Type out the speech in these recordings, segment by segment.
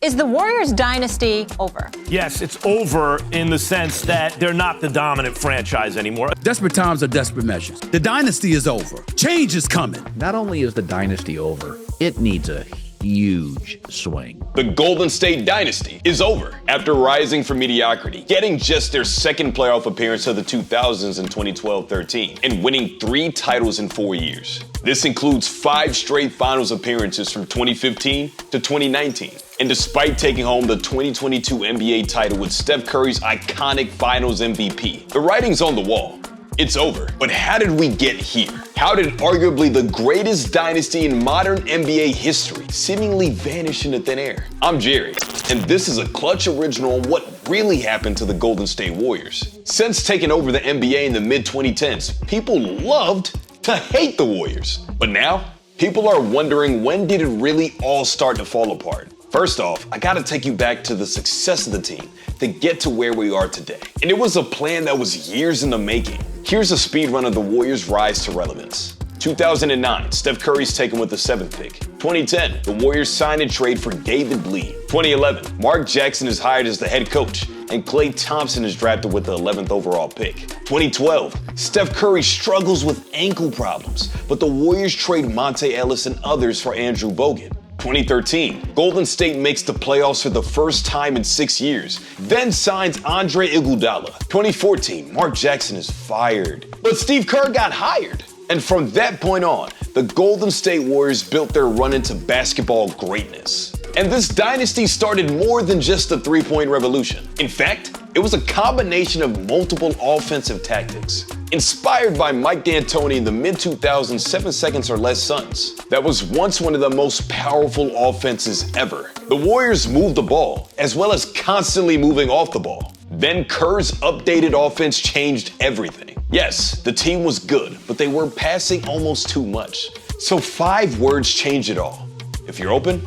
Is the Warriors dynasty over? Yes, it's over in the sense that they're not the dominant franchise anymore. Desperate times are desperate measures. The dynasty is over. Change is coming. Not only is the dynasty over, it needs a huge swing. The Golden State Dynasty is over after rising from mediocrity, getting just their second playoff appearance of the 2000s in 2012-13, and winning 3 titles in 4 years. This includes 5 straight finals appearances from 2015 to 2019. And despite taking home the 2022 NBA title with Steph Curry's iconic Finals MVP, the writing's on the wall. It's over. But how did we get here? How did arguably the greatest dynasty in modern NBA history seemingly vanish into thin air? I'm Jerry, and this is a Clutch original on what really happened to the Golden State Warriors. Since taking over the NBA in the mid-2010s, people loved to hate the Warriors. But now, people are wondering, when did it really all start to fall apart? First off, I gotta take you back to the success of the team to get to where we are today. And it was a plan that was years in the making. Here's a speed run of the Warriors' rise to relevance. 2009, Steph Curry's taken with the 7th pick. 2010, the Warriors sign and trade for David Lee. 2011, Mark Jackson is hired as the head coach, and Klay Thompson is drafted with the 11th overall pick. 2012, Steph Curry struggles with ankle problems, but the Warriors trade Monte Ellis and others for Andrew Bogut. 2013, Golden State makes the playoffs for the first time in 6 years, then signs Andre Iguodala. 2014, Mark Jackson is fired, but Steve Kerr got hired. And from that point on, the Golden State Warriors built their run into basketball greatness. And this dynasty started more than just the three-point revolution. In fact, it was a combination of multiple offensive tactics. Inspired by Mike D'Antoni in the mid-2000s 7 seconds or less Suns, that was once one of the most powerful offenses ever. The Warriors moved the ball, as well as constantly moving off the ball. Then Kerr's updated offense changed everything. Yes, the team was good, but they were passing almost too much. So 5 words changed it all. If you're open,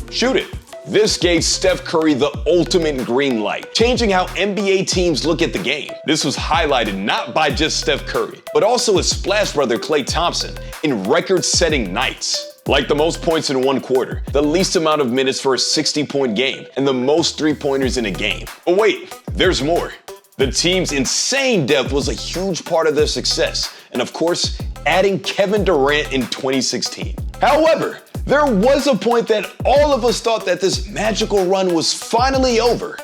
shoot it. This gave Steph Curry the ultimate green light, changing how NBA teams look at the game. This was highlighted not by just Steph Curry, but also his splash brother Klay Thompson in record-setting nights. Like the most points in 1 quarter, the least amount of minutes for a 60-point game, and the most 3-pointers in a game. But wait, there's more. The team's insane depth was a huge part of their success, and of course, adding Kevin Durant in 2016. However, there was a point that all of us thought that this magical run was finally over.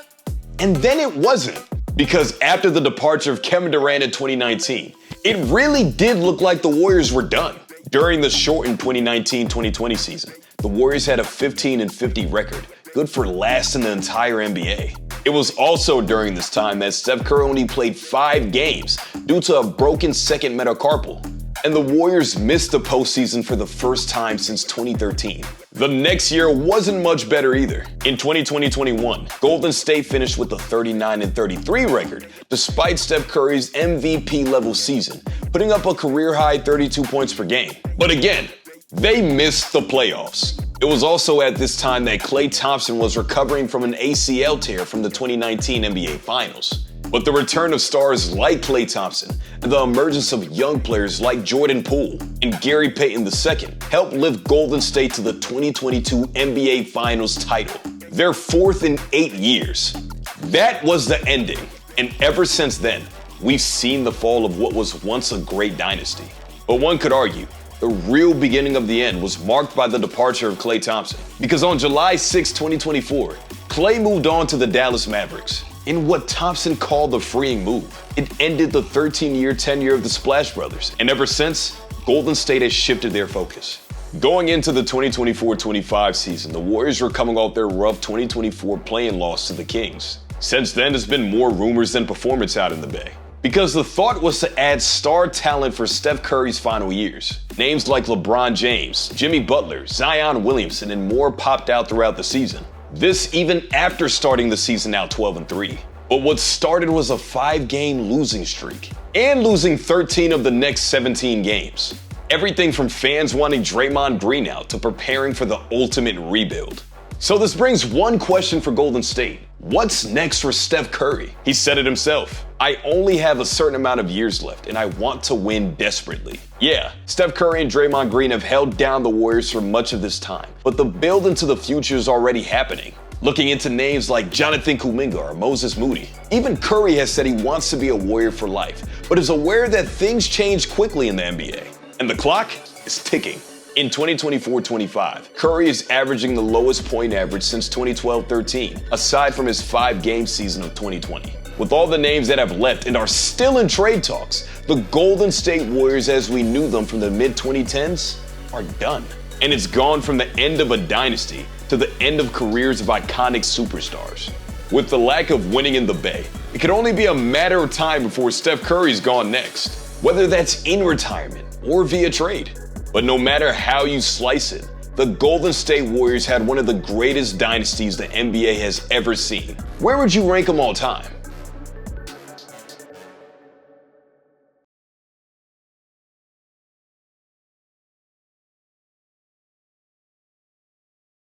And then it wasn't. Because after the departure of Kevin Durant in 2019, it really did look like the Warriors were done. During the shortened 2019-2020 season, the Warriors had a 15-50 record, good for last in the entire NBA. It was also during this time that Steph Curry only played 5 games due to a broken second metacarpal. And the Warriors missed the postseason for the first time since 2013. The next year wasn't much better either. In 2020-21, Golden State finished with a 39-33 record, despite Steph Curry's MVP-level season, putting up a career-high 32 points per game. But again, they missed the playoffs. It was also at this time that Klay Thompson was recovering from an ACL tear from the 2019 NBA Finals. But the return of stars like Klay Thompson and the emergence of young players like Jordan Poole and Gary Payton II helped lift Golden State to the 2022 NBA Finals title, their 4th in 8 years. That was the ending, and ever since then, we've seen the fall of what was once a great dynasty. But one could argue, the real beginning of the end was marked by the departure of Klay Thompson, because on July 6, 2024, Klay moved on to the Dallas Mavericks. In what Thompson called a freeing move, it ended the 13-year tenure of the Splash Brothers, and ever since, Golden State has shifted their focus. Going into the 2024-25 season, the Warriors were coming off their rough 2024 play-in loss to the Kings. Since then, there's been more rumors than performance out in the Bay, because the thought was to add star talent for Steph Curry's final years. Names like LeBron James, Jimmy Butler, Zion Williamson, and more popped out throughout the season. This even after starting the season out 12-3. But what started was a 5-game losing streak, and losing 13 of the next 17 games. Everything from fans wanting Draymond Green out to preparing for the ultimate rebuild. So this brings one question for Golden State. What's next for Steph Curry? He said it himself. I only have a certain amount of years left, and I want to win desperately. Yeah, Steph Curry and Draymond Green have held down the Warriors for much of this time, but the build into the future is already happening. Looking into names like Jonathan Kuminga or Moses Moody. Even Curry has said he wants to be a Warrior for life, but is aware that things change quickly in the NBA, and the clock is ticking. In 2024-25, Curry is averaging the lowest point average since 2012-13, aside from his 5-game season of 2020. With all the names that have left and are still in trade talks, the Golden State Warriors as we knew them from the mid-2010s are done. And it's gone from the end of a dynasty to the end of careers of iconic superstars. With the lack of winning in the Bay, it could only be a matter of time before Steph Curry's gone next, whether that's in retirement or via trade. But no matter how you slice it, the Golden State Warriors had one of the greatest dynasties the NBA has ever seen. Where would you rank them all time?